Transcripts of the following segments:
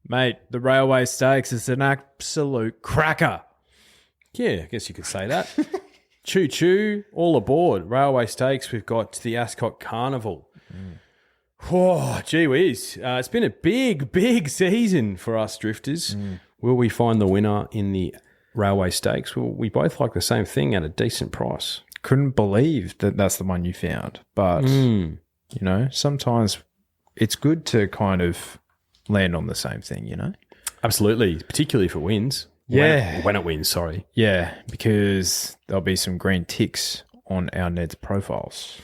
Mate, the Railway Stakes is an absolute cracker. Yeah, I guess you could say that. Choo-choo, all aboard. Railway Stakes, we've got the Ascot Carnival. Oh, gee whiz. It's been a big season for us drifters. Will we find the winner in the Railway Stakes? Well, we both like the same thing at a decent price. Couldn't believe that that's the one you found. But, you know, sometimes it's good to kind of land on the same thing, you know? Absolutely, particularly if it wins. Yeah. When it wins, sorry. Yeah, because there'll be some green ticks on our Ned's profiles.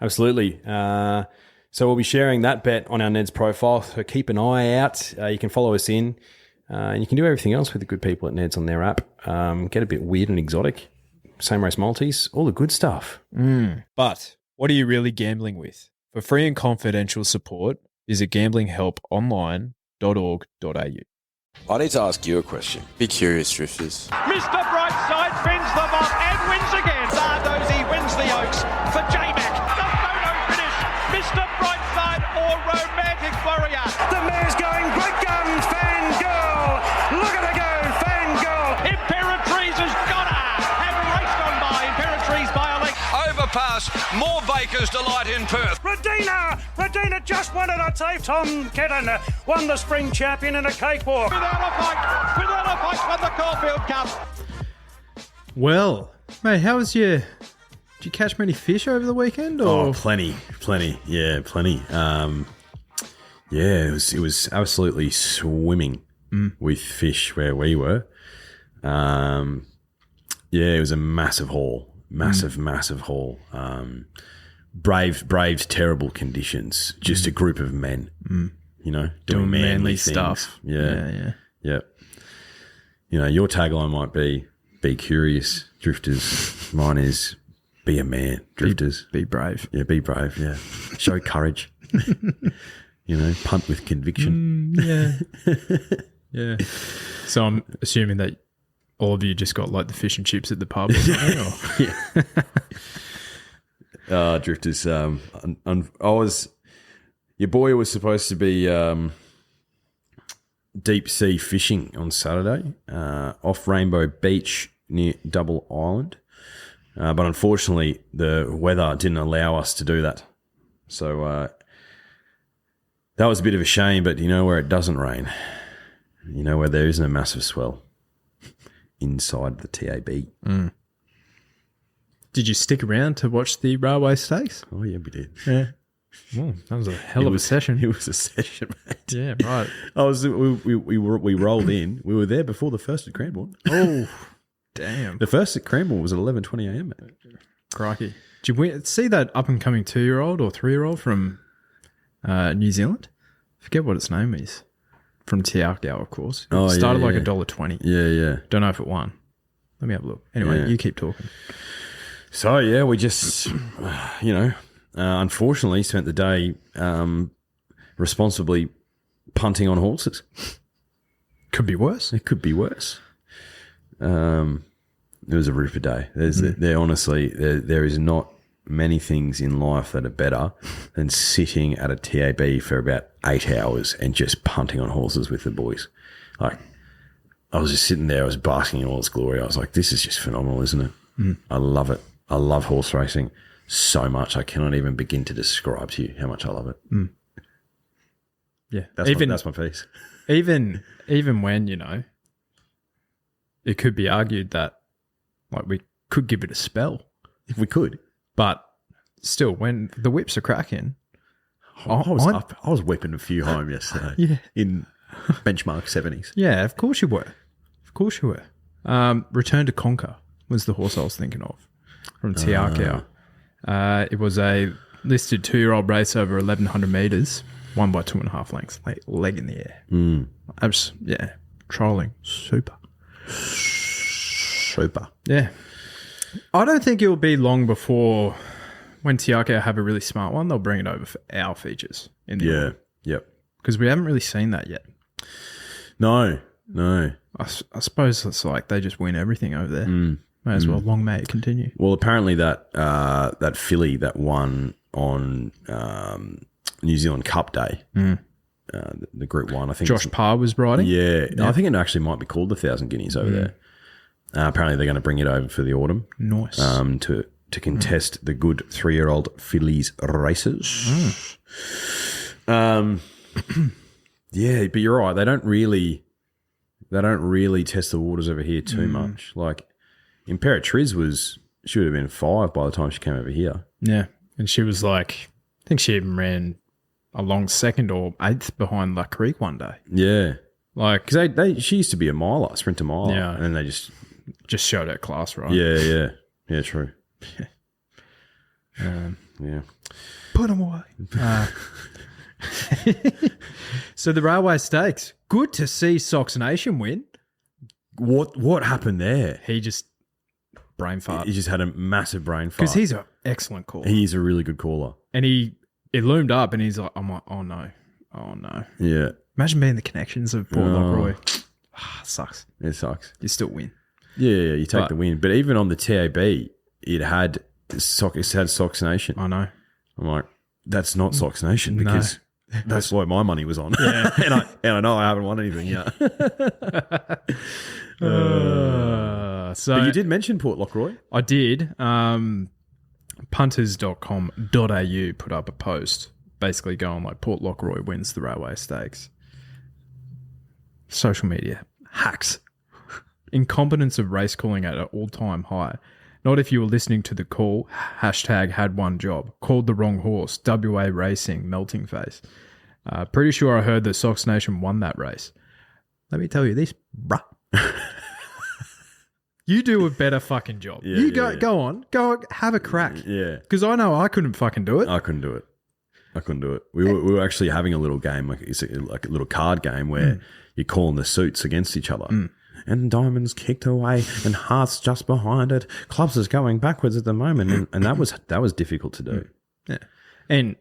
Absolutely. So we'll be sharing that bet on our Ned's profile. So keep an eye out. You can follow us in. And you can do everything else with the good people at Ned's on their app. Get a bit weird and exotic. Same race multis, all the good stuff. But what are you really gambling with? For free and confidential support, visit gamblinghelponline.org.au. I need to ask you a question. Be curious, drifters. Mr. Brightside fends them off and wins again. Zardozi wins the Oaks for J-Mac. The photo finish. Mr. Brightside or Romantic Warrior. The mare's going great guns. Fangirl. Look at her go. Fangirl. Imperatrice has got her. And raced on by Imperatrice by a length. Overpass. More Baker's Delight in Perth. Radina just won it, I'd say. Tom Ketton won the spring champion in a cakewalk. Without a fight, won the Caulfield Cup. Well, mate, did you catch many fish over the weekend? Or? Oh, plenty. Yeah, plenty. It was absolutely swimming with fish where we were. It was a massive haul. Massive haul. Braved terrible conditions. Just a group of men, you know, doing manly stuff. Yeah. You know, your tagline might be curious, drifters. Mine is be a man, drifters. Be brave. Yeah, be brave, yeah. Show courage. You know, punt with conviction. Yeah. So I'm assuming that all of you just got like the fish and chips at the pub or something? Yeah. Drifters. Your boy was supposed to be deep sea fishing on Saturday off Rainbow Beach near Double Island, but unfortunately the weather didn't allow us to do that. So that was a bit of a shame. But you know where it doesn't rain, you know where there isn't a massive swell inside the TAB. Did you stick around to watch the Railway Stakes? Oh yeah, we did. Yeah. Well, that was a hell of a session. It was a session, mate. Yeah, right. We rolled in. We were there before the first at Cranbourne. Oh, damn. The first at Cranbourne was at 11:20 a.m. mate. Crikey. Did you see that up-and-coming 2-year-old or 3-year-old from New Zealand? I forget what its name is. From Te Akau, of course. It started like $1.20. Yeah. Don't know if it won. Let me have a look. Anyway, you keep talking. So, yeah, we just, unfortunately spent the day responsibly punting on horses. Could be worse. It could be worse. It was a roofer day. There is not many things in life that are better than sitting at a TAB for about 8 hours and just punting on horses with the boys. Like, I was just sitting there, I was basking in all its glory. I was like, this is just phenomenal, isn't it? I love it. I love horse racing so much. I cannot even begin to describe to you how much I love it. Yeah. That's my piece. Even when, you know, it could be argued that like we could give it a spell. If we could. But still, when the whips are cracking. I was whipping a few home yesterday. Yeah. In benchmark 70s. Yeah, of course you were. Return to Conquer was the horse I was thinking of from Te Akau. It was a listed 2-year-old race over 1,100 metres, won by 2.5 lengths, like leg in the air. Trolling. Super. Yeah. I don't think it will be long before when Te Akau have a really smart one, they'll bring it over for our features in the order. Yep. Because we haven't really seen that yet. No. I suppose it's like they just win everything over there. May as well. Long may it continue. Well, apparently that filly that won on New Zealand Cup Day the Group 1. I think Josh Parr was riding. Yeah, I think it actually might be called the 1,000 Guineas over there. Apparently, they're going to bring it over for the autumn. Nice. To contest the good 3-year-old fillies races. Yeah, but you're right. They don't really test the waters over here too much. Like Imperatriz she would have been 5 by the time she came over here. Yeah, and she was like, I think she even ran a long 2nd or 8th behind La Creek one day. Yeah, like because she used to be a miler, sprinter miler, Yeah. and then they just showed her class, right? yeah, true. Yeah, Put them away. So the Railway Stakes, good to see Sox Nation win. what happened there? He just brain fart He just had a massive brain fart because he's an excellent caller, He's a really good caller. and it loomed up, and he's like, I'm like, oh no. Yeah, Imagine being the connections of Port Lockroy. Sucks. it sucks. You still win. Yeah, you take the win. But even on the TAB, it had Sox Nation. I know. I'm like, that's not Sox Nation No. because that's what my money was on. Yeah. and I know I haven't won anything yet. So But you did mention Port Lockroy. I did. Punters.com.au put up a post basically going like, Port Lockroy wins the Railway Stakes. Social media hacks. Incompetence of race calling at an all-time high. Not if you were listening to the call. Hashtag had one job. Called the wrong horse. WA Racing. Melting face. Pretty sure I heard that Sox Nation won that race. Let me tell you this, bruh. You do a better fucking job. Yeah, Go on. Go have a crack. Yeah. Because I know I couldn't fucking do it. I couldn't do it. We were actually having a little game, like a little card game where you're calling the suits against each other. And Diamonds kicked away, and Hearts just behind it. Clubs is going backwards at the moment, and that was difficult to do. Yeah. And,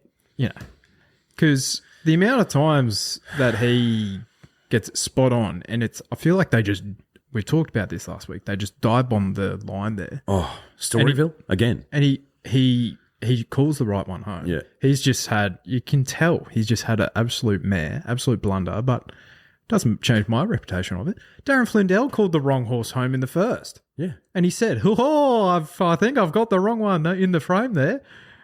because the amount of times that he gets spot on, and I feel like we talked about this last week, they just dive on the line there. Oh, Storyville again. And he calls the right one home. Yeah. He's just had, you can tell, he's just had an absolute blunder, but doesn't change my reputation of it. Darren Flindell called the wrong horse home in the first. Yeah. And he said, I think I've got the wrong one in the frame there.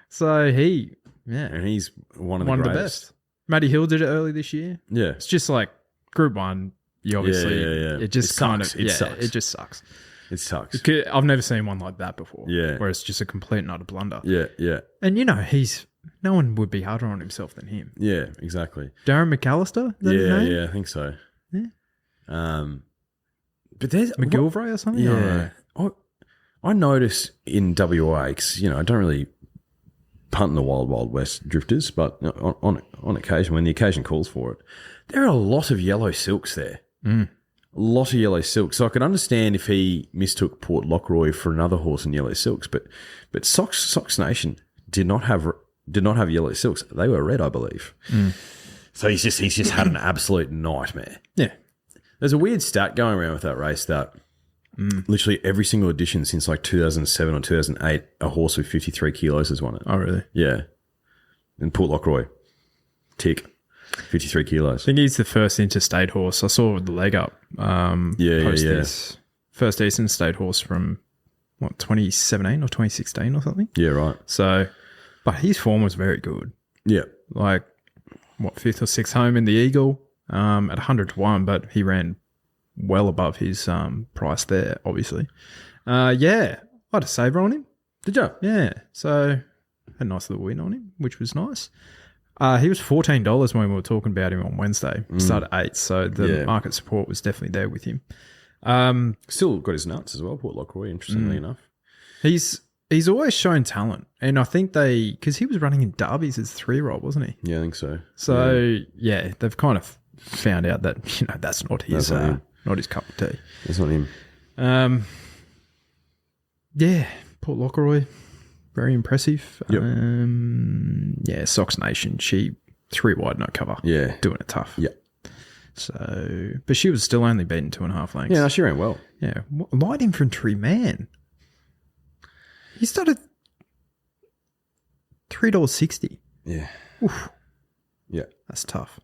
So and he's one of the greatest. best. Matty Hill did it early this year. Yeah. It's just like Group 1, you obviously, Yeah. it just It kind sucks. of, It sucks. it just sucks. It sucks. I've never seen one like that before. Yeah. Where it's just a complete and utter blunder. Yeah. And no one would be harder on himself than him. Yeah, exactly. Darren McAllister? Is that his name? Yeah, I think so. Yeah. But there's McGilvray or something? Yeah. I notice in WA, because, I don't really punt in the Wild Wild West drifters, but on occasion, when the occasion calls for it, there are a lot of yellow silks there. A lot of yellow silks. So I could understand if he mistook Port Lockroy for another horse in yellow silks, but Sox Nation did not have yellow silks. They were red, I believe. So he's just had an absolute nightmare. Yeah. There's a weird stat going around with that race that literally every single edition since like 2007 or 2008, a horse with 53 kilos has won it. Oh, really? Yeah. And Port Lockroy, tick, 53 kilos. I think he's the first interstate horse. I saw the leg up. This first Eastern State horse from, 2017 or 2016 or something? Yeah, right. So, but his form was very good. Yeah. Like, 5th or 6th home in the Eagle at 100 to 1, but he ran well above his price there, obviously. I had a saver on him. Did you? Yeah. So, had a nice little win on him, which was nice. He was $14 when we were talking about him on Wednesday. Started at 8, so the market support was definitely there with him. Still got his nuts as well, Port Lockroy, interestingly enough. He's always shown talent, and I think because he was running in derbies as a 3-year-old, wasn't he? Yeah, I think so. So they've kind of found out that that's not his not his cup of tea. That's not him. Port Lockroy, very impressive. Yep. Sox Nation, she 3 wide, no cover. Yeah, doing it tough. Yeah. So, but she was still only beaten 2.5 lengths. Yeah, no, she ran well. Yeah, light infantry man. He started $3.60. Yeah. Oof. Yeah. That's tough.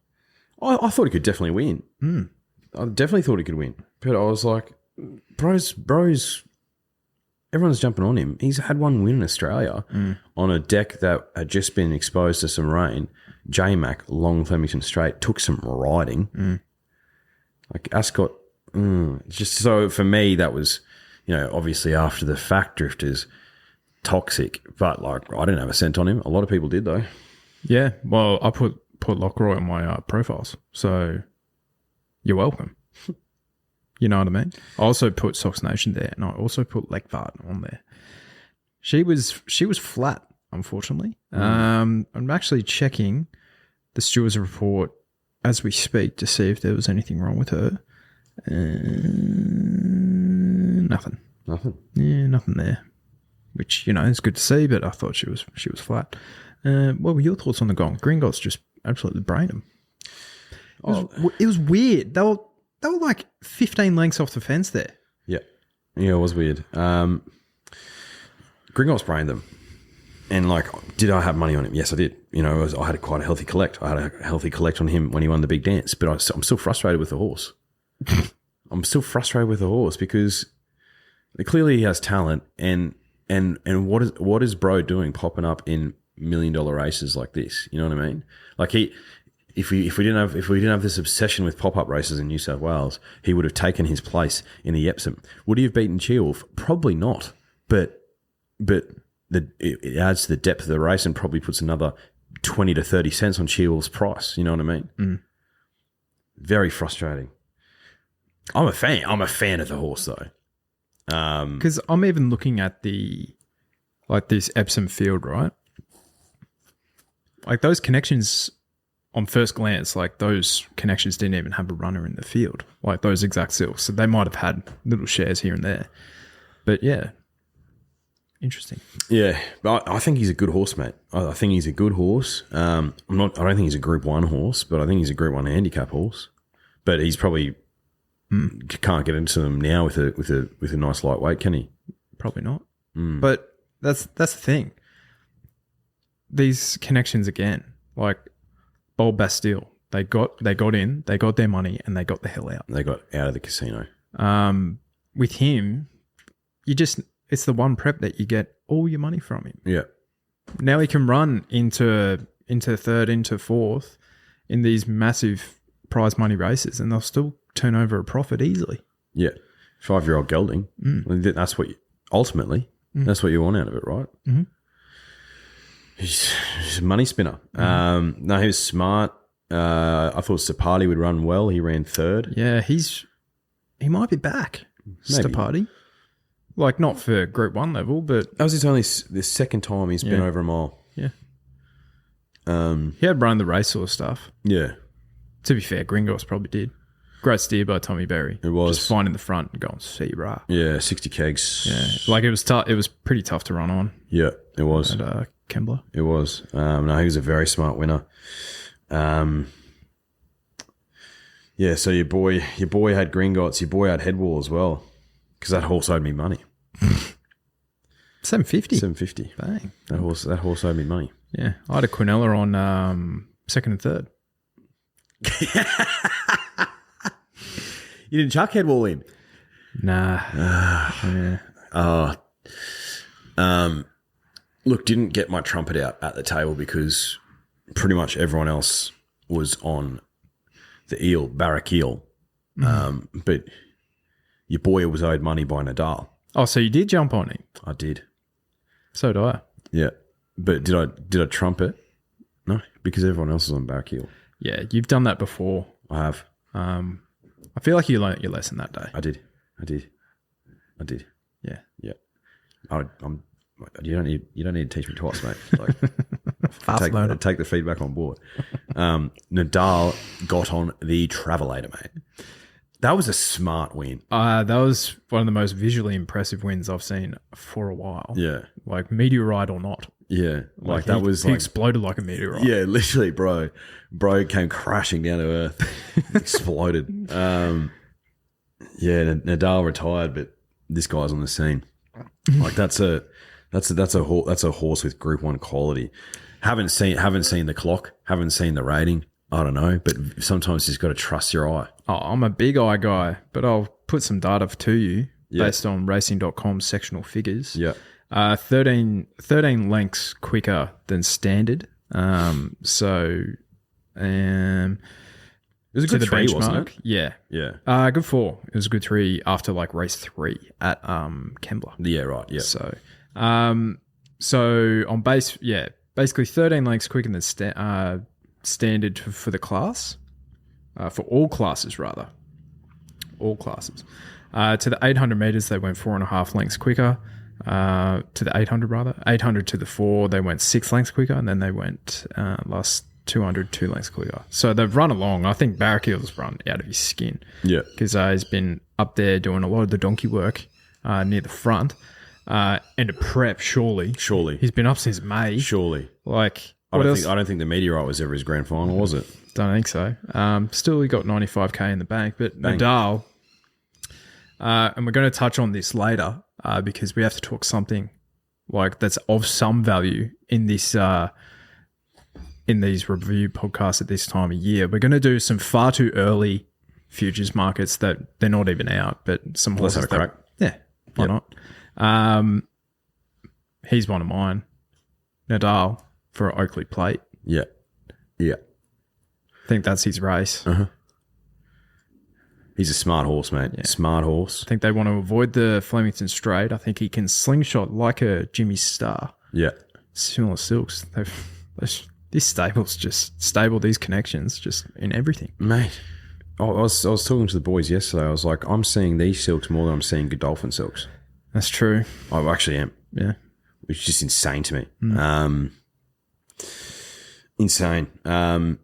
I thought he could definitely win. I definitely thought he could win. But I was like, bro's, everyone's jumping on him. He's had one win in Australia on a deck that had just been exposed to some rain. J-Mac, Long Flemington Straight, took some riding. Like Ascot, just so for me, that was, obviously after the fact drifters, toxic. But like, I didn't have a cent on him. A lot of people did though. Yeah, well, I put Lockroy on my profiles, so you're welcome. You know what I mean? I also put Sox Nation there, and I also put Lekvard on there. She was flat, unfortunately. I'm actually checking the stewards report as we speak to see if there was anything wrong with her. Nothing. Nothing. Yeah, nothing there. Which, is good to see, but I thought she was flat. What were your thoughts on the gong? Gringotts just absolutely brained them. It was weird. They were like 15 lengths off the fence there. Yeah, it was weird. Gringotts brained them. And like, did I have money on him? Yes, I did. I had quite a healthy collect. I had a healthy collect on him when he won the big dance, but I'm still frustrated with the horse. I'm still frustrated with the horse because clearly he has talent and what is bro doing popping up in $1 million races like this? You know what I mean? Like if we didn't have this obsession with pop-up races in New South Wales, he would have taken his place in the Epsom. Would he have beaten Cheolf? Probably not. But it adds to the depth of the race and probably puts another 20 to 30 cents on Cheolf's price. You know what I mean? Very frustrating. I'm a fan. I'm a fan of the horse though. Because I'm even looking at this Epsom field, right? Like those connections on first glance, like those connections didn't even have a runner in the field, like those exact silks. So they might have had little shares here and there. But yeah, interesting. Yeah, but I think he's a good horse, mate. I think he's a good horse. I don't think he's a Group 1 horse, but I think he's a Group 1 handicap horse. But he's probably can't get into them now with a nice lightweight, can he? Probably not. But that's the thing. These connections again, like Bold Bastille, they got in, they got their money, and they got the hell out. They got out of the casino. With him, it's the one prep that you get all your money from him. Yeah. Now he can run into third, into fourth in these massive prize money races, and they'll still turn over a profit easily. Yeah. 5-year-old gelding. That's what that's what you want out of it, right? Mm-hmm. He's a money spinner. No, he was smart. I thought Stapati would run well. He ran third. Yeah, he might be back. Maybe. Stapati. Like not for Group 1 level, but that was the second time he's been over a mile. Yeah. He had run the racehorse stuff. Yeah. To be fair, Gringotts probably did. Great steer by Tommy Berry. It was. Just finding the front and going, see, rah. Yeah, 60 kegs. Yeah, like it was tough. It was pretty tough to run on. Yeah, it was. At Kembla. It was. No, he was a very smart winner. Yeah, so your boy had Gringotts. Your boy had Headwall as well, because that horse owed me money. $750. Bang. That horse owed me money. Yeah, I had a Quinella on second and third. You didn't chuck Headwall in? Nah. Yeah. Look, didn't get my trumpet out at the table because pretty much everyone else was on the eel, Barrack eel. But your boy was owed money by Nadal. Oh, so you did jump on him? I did. So do I. Yeah. But did I trumpet? No, because everyone else is on Barrack eel. Yeah, you've done that before. I have. I feel like you learnt your lesson that day. I did. Yeah. Yeah. You don't need to teach me twice, mate. Like, take the feedback on board. Nadal got on the Travelator, mate. That was a smart win. That was one of the most visually impressive wins I've seen for a while. Yeah. Like meteorite or not. Yeah. Like he, that was he exploded like a meteorite. Yeah, literally, bro. Bro came crashing down to earth. Exploded. Yeah, Nadal retired, but this guy's on the scene. Like that's a horse with Group 1 quality. Haven't seen the clock, haven't seen the rating. I don't know, but sometimes you just got to trust your eye. Oh, I'm a big eye guy, but I'll put some data to you based on racing.com sectional figures. Yeah. 13 lengths quicker than standard. So it was a good 3, wasn't it? Yeah. Yeah. Good 4. It was a good 3 after like race 3 at Kembla. Yeah, right. Yeah. So on base, basically 13 lengths quicker than standard for the class, for all classes rather. All classes. To the 800 metres, they went 4.5 lengths quicker. To the 800 rather. 800 to the 4, they went 6 lengths quicker, and then they went last 200, 2 lengths quicker. So they've run along. I think Barracuda's run out of his skin. Yeah. Because he's been up there doing a lot of the donkey work near the front. And to prep, surely. He's been up since May. Surely. Like, I don't think the Meteorite was ever his grand final, was it? Don't think so. Still, he got 95k in the bank. But Nadal, and we're going to touch on this later because we have to talk something like that's of some value in this in these review podcasts at this time of year. We're going to do some far too early futures markets that they're not even out, but some Let's horses have a crack. Yeah, why not? He's one of mine. Nadal for an Oakley Plate. Yeah. Yeah. I think that's his race. Uh-huh. He's a smart horse, mate. Yeah. Smart horse. I think they want to avoid the Flemington Straight. I think he can slingshot like a Jimmy Star. Yeah. Similar silks. This stable's just stable, these connections, just in everything. Mate, I was talking to the boys yesterday. I was like, I'm seeing these silks more than I'm seeing Godolphin silks. That's true. I actually am. Yeah. Which is just insane to me. Insane. No,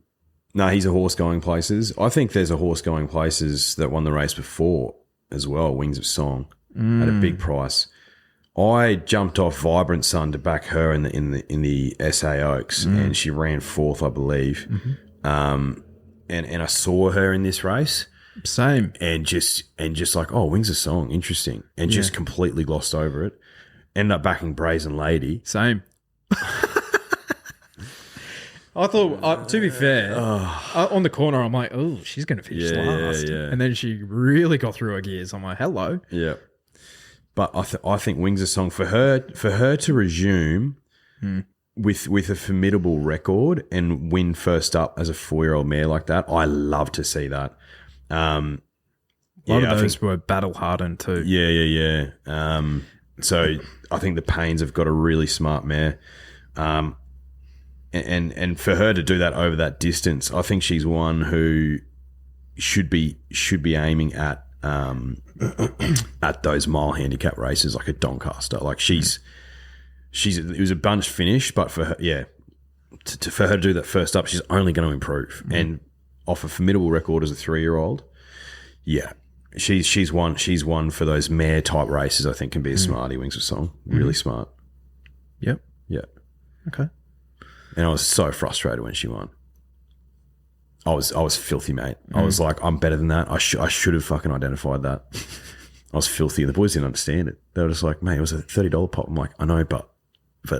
he's a horse going places. I think there's a horse going places that won the race before as well, Wings of Song, at a big price. I jumped off Vibrant Sun to back her in the SA Oaks, and she ran 4th, I believe. And I saw her in this race. Same. And just like, oh, Wings of Song, interesting. And just completely glossed over it. Ended up backing Brazen Lady. Same. I thought, to be fair, on the corner, I'm like, oh, she's going to finish last. Yeah. And then she really got through her gears. I'm like, hello. Yeah. But I think Wings of Song, for her to resume with a formidable record and win first up as a 4-year-old mare like that, I love to see that. A lot of those were battle hardened too. Yeah. So I think the Pains have got a really smart mare. And for her to do that over that distance, I think she's one who should be aiming at those mile handicap races like a Doncaster. Like it was a bunch finish, but for her, for her to do that first up, she's only going to improve. And off a formidable record as a 3-year-old, she's one for those mare type races. I think can be a smarty, Wings of Song, really smart. Yep. Yeah. Okay. And I was so frustrated when she won. I was filthy, mate. I was like, I'm better than that. I should have fucking identified that. I was filthy. The boys didn't understand it. They were just like, mate, it was a $30 pop. I'm like, I know, but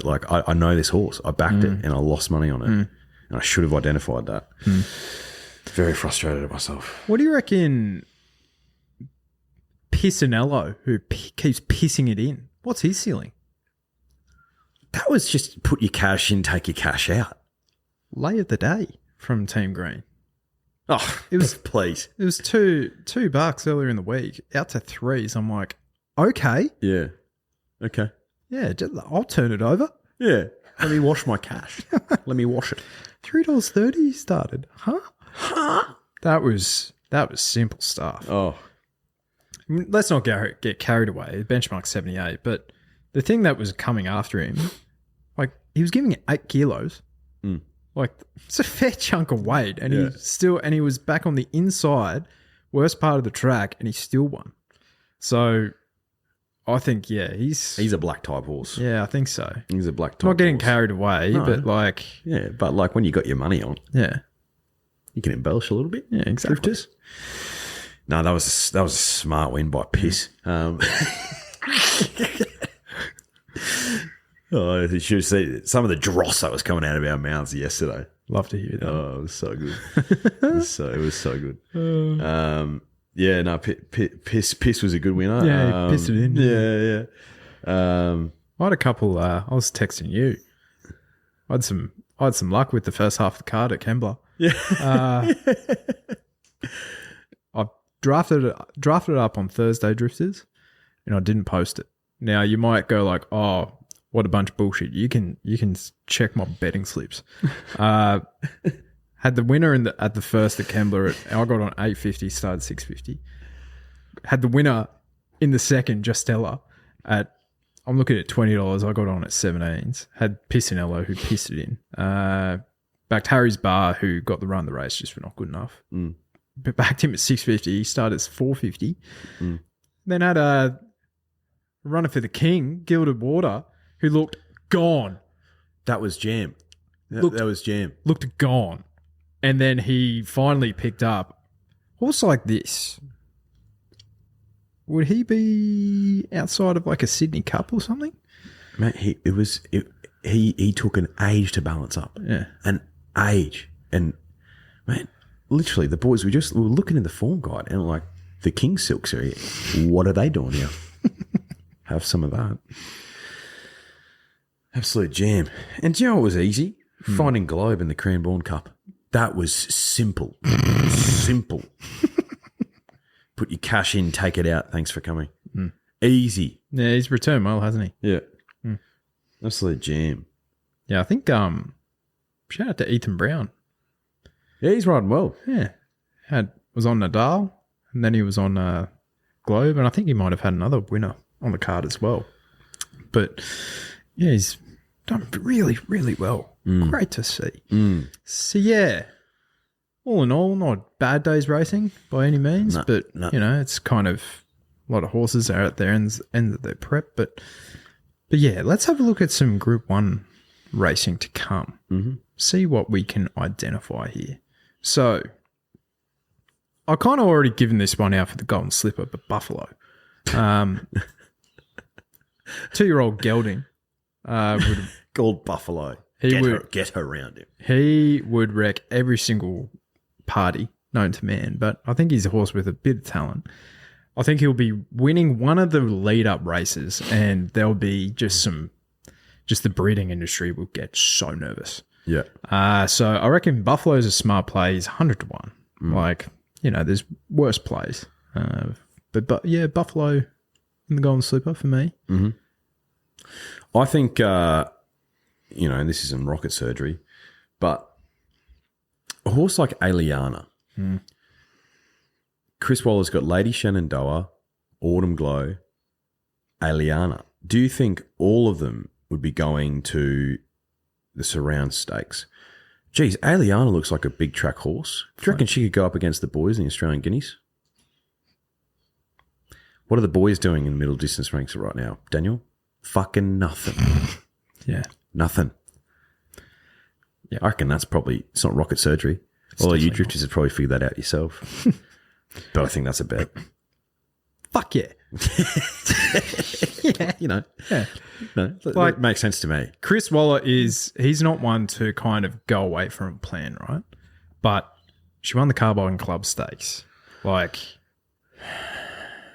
like, I know this horse. I backed it and I lost money on it. And I should have identified that. Very frustrated at myself. What do you reckon Piscinello, who keeps pissing it in, what's his ceiling? That was just put your cash in, take your cash out. Lay of the day from Team Green. Oh, it was please. It was $2 earlier in the week, out to 3. So I'm like, okay. Yeah. Okay. Yeah, I'll turn it over. Yeah. Let me wash my cash. Let me wash it. $3.30 started. Huh? That was simple stuff. Oh. Let's not get carried away. Benchmark 78, but the thing that was coming after him, like he was giving it 8 kilos. Like it's a fair chunk of weight, and he was back on the inside, worst part of the track, and he still won. So I think he's a black type horse. Yeah, I think so. He's a black type. Not getting horse. carried away, but like but like when you got your money on, you can embellish a little bit. Yeah, exactly. Drifters. No, that was a smart win by Piss. Oh, you should see some of the dross that was coming out of our mouths yesterday. Love to hear that. Oh, it was so good. It was so good. Yeah, no, Piss was a good winner. Yeah, he pissed it in. Yeah. I had a couple. I was texting you. I had some luck with the first half of the card at Kembla. Yeah. I drafted it up on Thursday, Drifters, and I didn't post it. Now you might go like, "Oh, what a bunch of bullshit." You can check my betting slips. Had the winner at the first at Kembla. I got on 850, started 650. Had the winner in the second, Justella, at, I'm looking at $20. I got on at 17s. Had Pissinello, who pissed it in. Backed Harry's Bar, who got the run of the race, just not good enough. But backed him at 650. He started at 450. Then had a runner for the King, Gilded Water, who looked gone. That was jam. That was jam. Looked gone. And then he finally picked up a horse like this. Would he be outside of like a Sydney Cup or something? Mate, he took an age to balance up. Yeah. An age. And, man, literally the boys we were looking in the form guide and like, the King Silks are here. What are they doing here? Have some of that. Absolute jam. And do you know what was easy? Finding Globe in the Cranbourne Cup. That was simple. Simple. Put your cash in, take it out. Thanks for coming. Easy. Yeah, he's returned well, hasn't he? Yeah. Absolute jam. Yeah, I think shout out to Ethan Brown. Yeah, he's riding well. Yeah. Was on Nadal, and then he was on Globe, and I think he might have had another winner on the card as well. But yeah, he's done really, really well. Great to see. So yeah, all in all, not bad days racing by any means, but you know, it's kind of a lot of horses are at their ends of their prep. But yeah, let's have a look at some Group 1 racing to come. See what we can identify here. So I kind of already given this one out for the Golden Slipper, but Buffalo. 2-year-old gelding would Called Buffalo. Get her around him. He would wreck every single party known to man, but I think he's a horse with a bit of talent. I think he'll be winning one of the lead-up races, and there'll be just the breeding industry will get so nervous. Yeah. So I reckon Buffalo's a smart play. He's 100 to 1. Like, you know, there's worse plays. But yeah, Buffalo in the Golden Slipper for me. I think, you know, this isn't rocket surgery, but a horse like Aliana, Chris Waller's got Lady Shenandoah, Autumn Glow, Aliana. Do you think all of them would be going to the Surround Stakes? Geez, Aliana looks like a big track horse. Do you reckon she could go up against the boys in the Australian Guineas? What are the boys doing in the middle distance ranks right now, Daniel? Fucking nothing. Yeah. Nothing. Yeah. I reckon it's not rocket surgery. Although you drifters have probably figured that out yourself. But I think that's a bet. Fuck yeah. Yeah, you know. Yeah. No, Like- it makes sense to me. Chris Waller he's not one to kind of go away from a plan, right? But she won the Carbine Club Stakes. Like,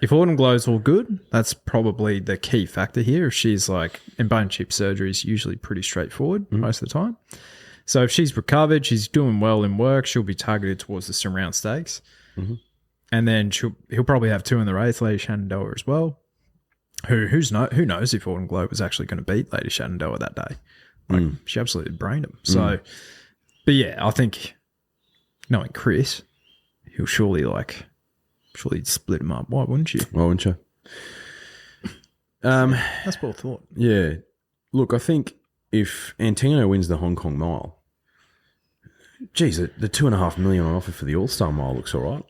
if Autumn Glow's all good, that's probably the key factor here. If she's like, and bone chip surgery is usually pretty straightforward most of the time. So if she's recovered, she's doing well in work, she'll be targeted towards the Surround Stakes. And then he'll probably have 2 in the race, Lady Shenandoah as well. Who knows if Autumn Glow was actually going to beat Lady Shenandoah that day. Like, she absolutely brained him. So, but yeah, I think knowing Chris, he'll surely split him up. Why wouldn't you? Why wouldn't you? That's well thought. Yeah. Look, I think if Antino wins the Hong Kong Mile, geez, the $2.5 million on offer for the All-Star Mile looks all right.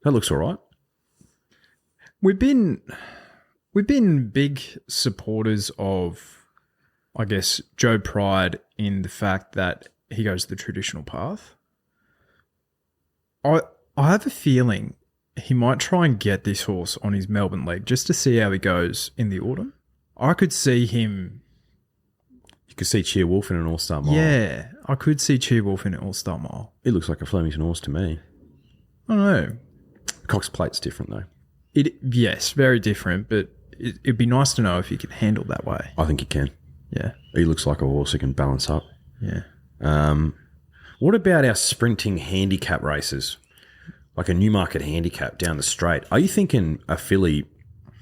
That looks all right. We've been big supporters of, I guess, Joe Pride in the fact that he goes the traditional path. I have a feeling he might try and get this horse on his Melbourne leg just to see how he goes in the autumn. I could see him You could see Cheer Wolf in an All-Star Mile. Yeah, I could see Cheerwolf in an All-Star Mile. It looks like a Flemington horse to me. I don't know. Cox Plate's different, though. Yes, very different, but it'd be nice to know if he could handle that way. I think he can. Yeah. He looks like a horse who can balance up. Yeah. What about our sprinting handicap races? Like a Newmarket handicap down the straight. Are you thinking a filly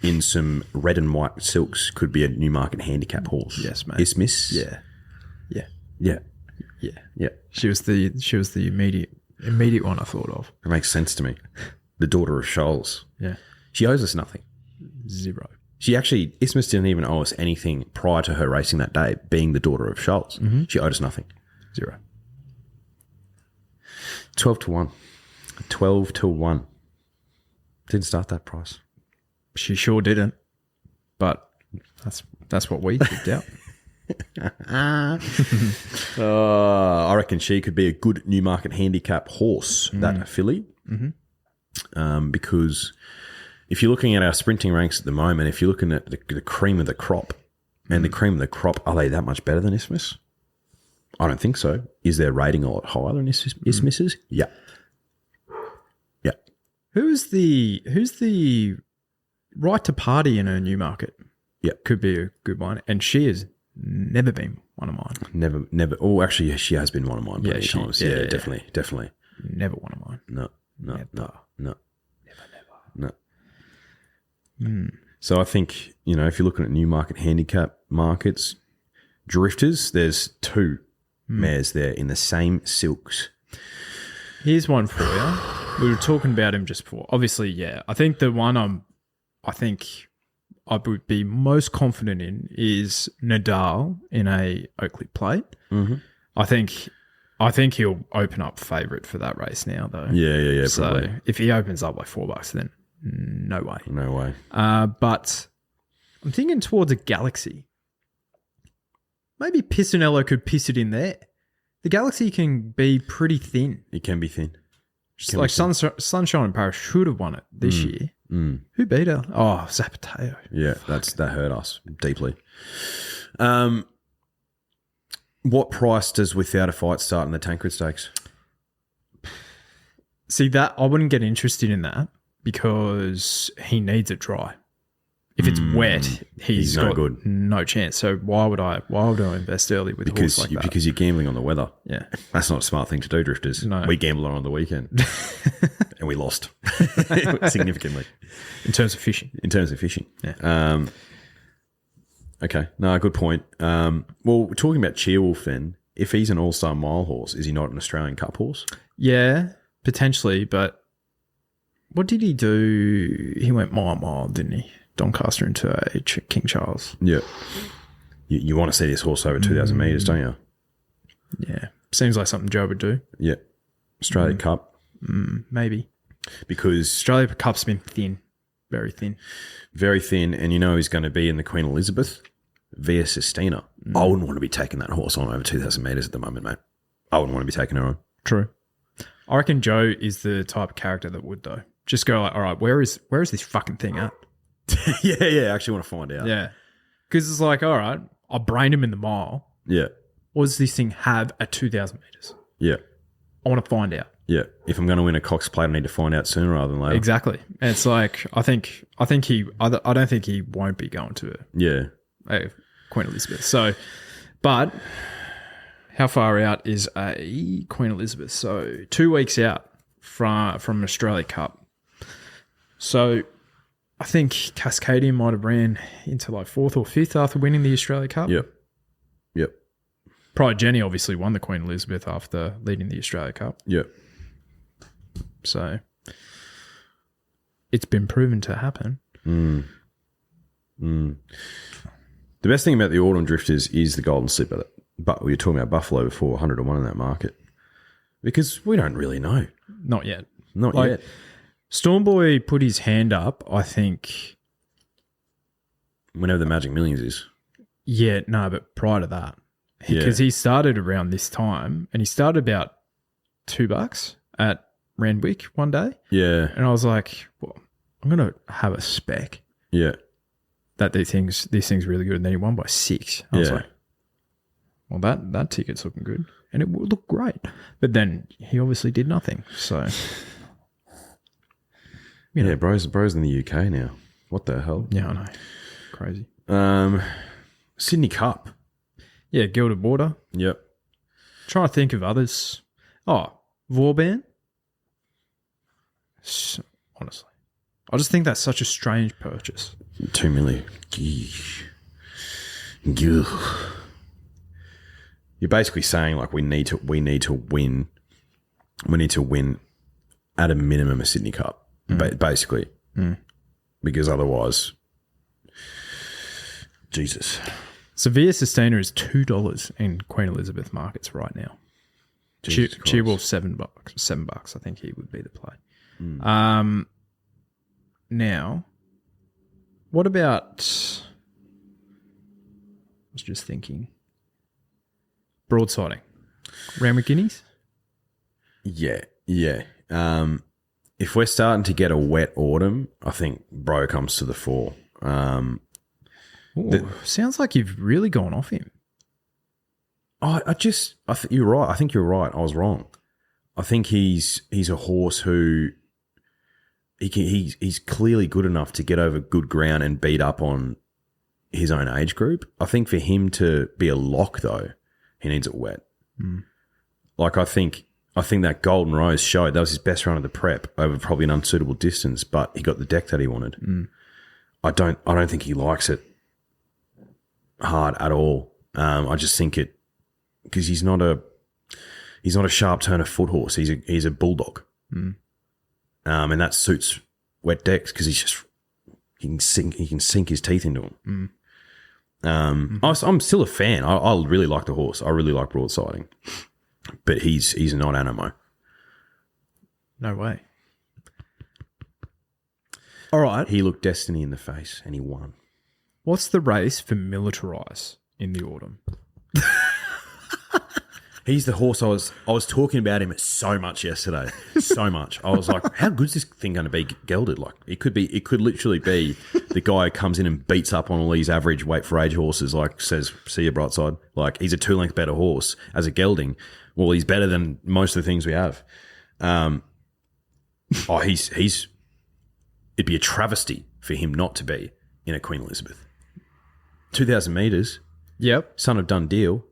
in some red and white silks could be a Newmarket handicap horse? Yes, mate. Isthmus? Yeah. Yeah. Yeah. Yeah. Yeah. She was the immediate one I thought of. It makes sense to me. The daughter of Shoals. Yeah. She owes us nothing. Zero. Isthmus didn't even owe us anything prior to her racing that day, being the daughter of Shoals. Mm-hmm. She owed us nothing. Zero. 12 to 1. 12 to 1. Didn't start that price. She sure didn't. But that's what we picked out. I reckon she could be a good Newmarket handicap horse, that filly. Mm-hmm. Because if you're looking at our sprinting ranks at the moment, if you're looking at the cream of the crop, and the cream of the crop, are they that much better than Isthmus? I don't think so. Is their rating a lot higher than Isthmus's? Yeah. Yeah. Who's the right to party in her Newmarket? Yeah. Could be a good one. And she has never been one of mine. Never. Oh, actually, she has been one of mine plenty of she- times. yeah, Yeah, yeah. definitely. Never one of mine. No. Never. So I think, if you're looking at Newmarket handicap markets, Drifters, there's two mares there in the same silks. Here's one for you. We were talking about him just before. Obviously, yeah. I think the one I would be most confident in is Nadal in a Oakley Plate. Mm-hmm. I think he'll open up favourite for that race now, though. Yeah, So probably. if he opens up like $4, then no way. No way. But I'm thinking towards a Galaxy. Maybe Piscinello could piss it in there. The Galaxy can be pretty thin. It can be thin. Just like Sunshine in Paris should have won it this year. Mm. Who beat her? Oh, Zapateo. Yeah, that hurt us deeply. What price does Without a Fight start in the Tancred Stakes? See, that I wouldn't get interested in that because he needs it dry. If it's wet, he's no got good. no chance. So why would I invest early with a horse like that? Because you're gambling on the weather. Yeah. That's not a smart thing to do, Drifters. No. We gambled on the weekend and we lost significantly. In terms of fishing. Yeah. Okay. No, good point. Well, we're talking about Cheerwolf then. If he's an all-star mile horse, is he not an Australian Cup horse? Yeah, potentially, but what did he do? He went mile, didn't he? Doncaster into a King Charles. Yeah. You want to see this horse over 2,000 metres, don't you? Yeah. Seems like something Joe would do. Yeah. Australia Cup. Maybe. Because Australia Cup's been thin. Very thin. very thin, and he's going to be in the Queen Elizabeth via Sistina. I wouldn't want to be taking that horse on over 2,000 metres at the moment, mate. I wouldn't want to be taking her on. True. I reckon Joe is the type of character that would, though. Just go like, all right, where is this fucking thing at? yeah, I actually want to find out. Yeah. Because it's like, all right, I'll brain him in the mile. Yeah. What does this thing have at 2,000 metres? Yeah. I want to find out. Yeah. If I'm going to win a Cox Plate, I need to find out sooner rather than later. Exactly. And it's like, I don't think he won't be going to Queen Elizabeth. So, but how far out is a Queen Elizabeth? So 2 weeks out from Australia Cup. So I think Cascadian might have ran into like 4th or 5th after winning the Australia Cup. Yep. Pride Jenny obviously won the Queen Elizabeth after leading the Australia Cup. Yep. So it's been proven to happen. The best thing about the Autumn Drifters is the Golden Slipper. But we were talking about Buffalo before, 100 to 1 in that market. Because we don't really know. Not yet. Not yet. Stormboy put his hand up, I think. Whenever the Magic Millions is. Yeah, no, but prior to that. Because he started around this time and he started about $2 at Randwick one day. Yeah. And I was like, well, I'm going to have a spec Yeah. that this thing's really good. And then he won by 6. I was like, Well, that ticket's looking good. And it would look great. But then he obviously did nothing. So, Yeah, bro's in the UK now. What the hell? yeah, I know. Crazy. Sydney Cup. Yeah, Gilded Border. Yep. Trying to think of others. Oh, Vauban. Honestly. I just think that's such a strange purchase. 2 million. You're basically saying like we need to win. We need to win at a minimum a Sydney Cup, basically, because otherwise, Jesus. Sevilla Sustainer is $2 in Queen Elizabeth markets right now. Cheerwolf $7. $7, I think he would be the play. Now, what about? I was just thinking. Broadsiding. Randwick Guineas? Yeah. If we're starting to get a wet autumn, I think Bro comes to the fore. Sounds like you've really gone off him. I think you're right. I think you're right. I was wrong. I think he's a horse who he's clearly good enough to get over good ground and beat up on his own age group. I think for him to be a lock though, he needs it wet. Like I think that Golden Rose showed that was his best run of the prep over probably an unsuitable distance, but he got the deck that he wanted. I don't think he likes it hard at all. I just think it because he's not a sharp turner foot horse. He's a bulldog, and that suits wet decks because he can sink his teeth into them. I'm still a fan. I really like the horse. I really like broadsiding, but he's not Animo. No way. All right. He looked destiny in the face and he won. What's the race for Militarize in the autumn? He's the horse I was talking about him so much yesterday. So much. I was like, how good's this thing going to be gelded? Like it could literally be the guy who comes in and beats up on all these average weight for age horses, like says, see you bright side. Like he's a 2-length better horse as a gelding. Well, he's better than most of the things we have. It'd be a travesty for him not to be in a Queen Elizabeth. 2,000 metres. Yep. Son of done deal.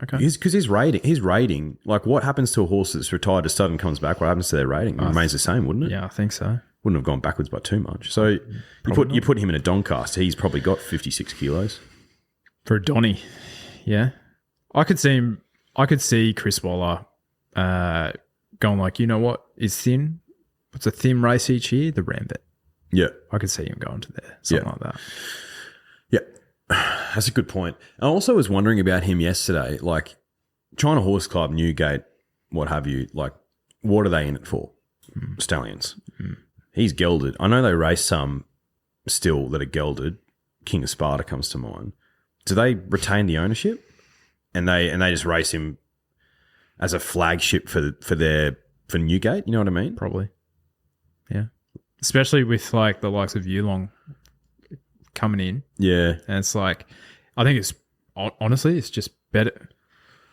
Okay. Because his rating, like what happens to a horse that's retired to stud and comes back? What happens to their rating? It remains the same, wouldn't it? Yeah, I think so. Wouldn't have gone backwards by too much. So you put him in a Doncaster, he's probably got 56 kilos. For a Donny, yeah. I could see Chris Waller going like, you know what is thin? What's a thin race each year? The Rambit. Yeah. I could see him going to there, something like that. Yeah. That's a good point. I also was wondering about him yesterday, like China Horse Club, Newgate, what have you, like what are they in it for? Stallions. He's gelded. I know they race some still that are gelded. King of Sparta comes to mind. Do they retain the ownership? And they just race him as a flagship for Newgate, you know what I mean? Probably. Yeah. Especially with like the likes of Yulong coming in. Yeah. And it's like, I think it's, honestly, it's just better.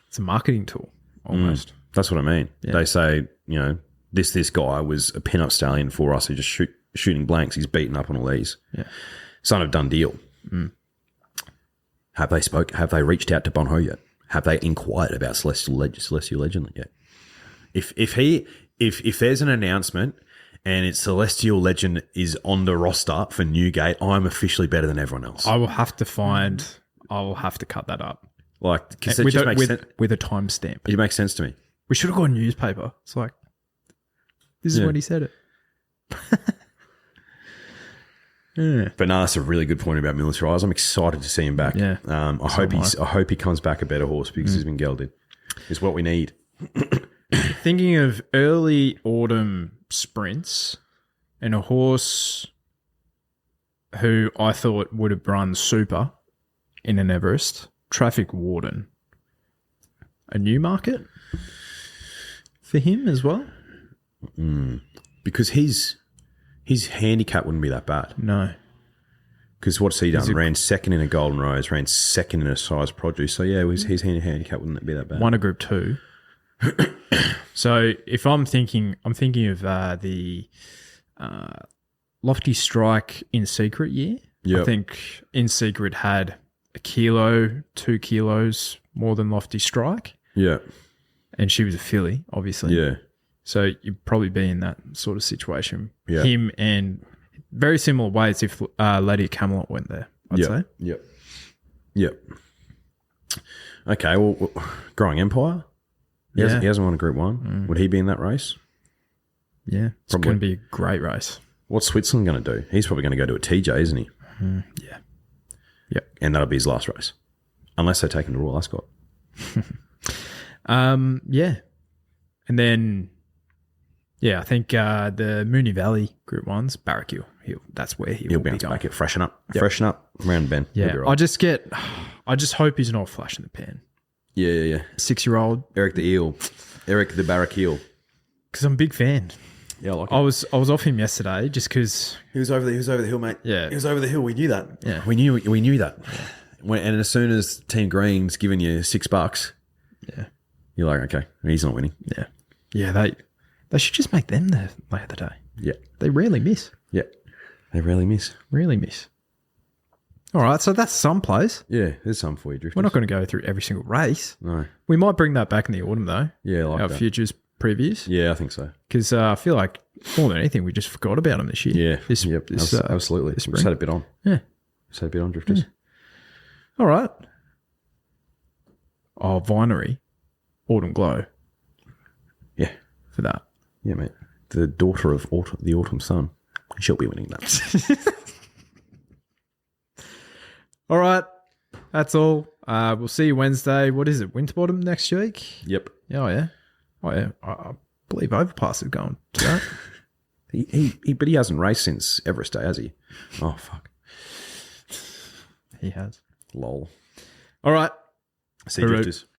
It's a marketing tool almost. That's what I mean. Yeah. They say, you know, this guy was a pin-up stallion for us. He just shooting blanks. He's beaten up on all these. Yeah. Son of done deal. Have they reached out to Bon Ho yet? Have they inquired about Celestial Legend yet? If there's an announcement and it's Celestial Legend is on the roster for Newgate, I'm officially better than everyone else. I will have to cut that up. Like, because it with just makes sense. With a timestamp. It makes sense to me. We should have got a newspaper. It's like, this is when he said it. Yeah. But no, that's a really good point about Militarize. I'm excited to see him back. Yeah. I hope he comes back a better horse because he's been gelded. It's what we need. Thinking of early autumn sprints and a horse who I thought would have run super in an Everest, Traffic Warden. A new market for him as well? Because his handicap wouldn't be that bad. No. Because what's he done? Ran second in a Golden Rose, ran second in a Size Produce. So, yeah, his handicap wouldn't be that bad. Won a Group 2. So if I'm thinking of the Lofty Strike In Secret year. Yep. I think In Secret had 1 kilo, 2 kilos more than Lofty Strike. Yeah. And she was a filly, obviously. Yeah. So you'd probably be in that sort of situation. Yeah. Him and very similar weights if Lady of Camelot went there, I'd say. Yep. Okay, well, Growing Empire? He hasn't won a Group 1. Would he be in that race? Yeah. It's going to be a great race. What's Switzerland going to do? He's probably going to go to a TJ, isn't he? Yeah. Yep. And that'll be his last race. Unless they take him to Royal Ascot. Yeah. And then, I think the Moonee Valley Group 1's Barrack Hill. That's where he'll be bounce going. back. Freshen up. Freshen up. Round bend. Yeah. I just hope he's not flash in the pan. Yeah. 6-year-old. Eric the Eel. Eric the Barrack Eel. Because I'm a big fan. Yeah, I like it. I was off him yesterday just because He was over the hill, mate. Yeah. He was over the hill. We knew that. Yeah. We knew that. Yeah. And as soon as Team Green's giving you $6, you're like, okay, he's not winning. Yeah, they should just make them the play of the day. Yeah. They rarely miss. Yeah. They rarely miss. Really miss. All right, so that's some plays. Yeah, there's some for you, Drifters. We're not going to go through every single race. No. We might bring that back in the autumn, though. Yeah, like our that. futures previews. Yeah, I think so. Because I feel like more than anything, we just forgot about them this year. Yeah. This, absolutely. this We've spring. had a bit on. Yeah. We've had a bit on, Drifters. All right. Oh, Vinery, Autumn Glow Yeah. for that. Yeah, mate. The daughter of the autumn sun. She'll be winning that. All right. That's all. We'll see you Wednesday. What is it? Winterbottom next week? Yep. Oh, yeah. I believe Overpass is going to that. But he hasn't raced since Everest Day, has he? Oh, fuck. He has. Lol. All right. See you, Hooroo. Drifters.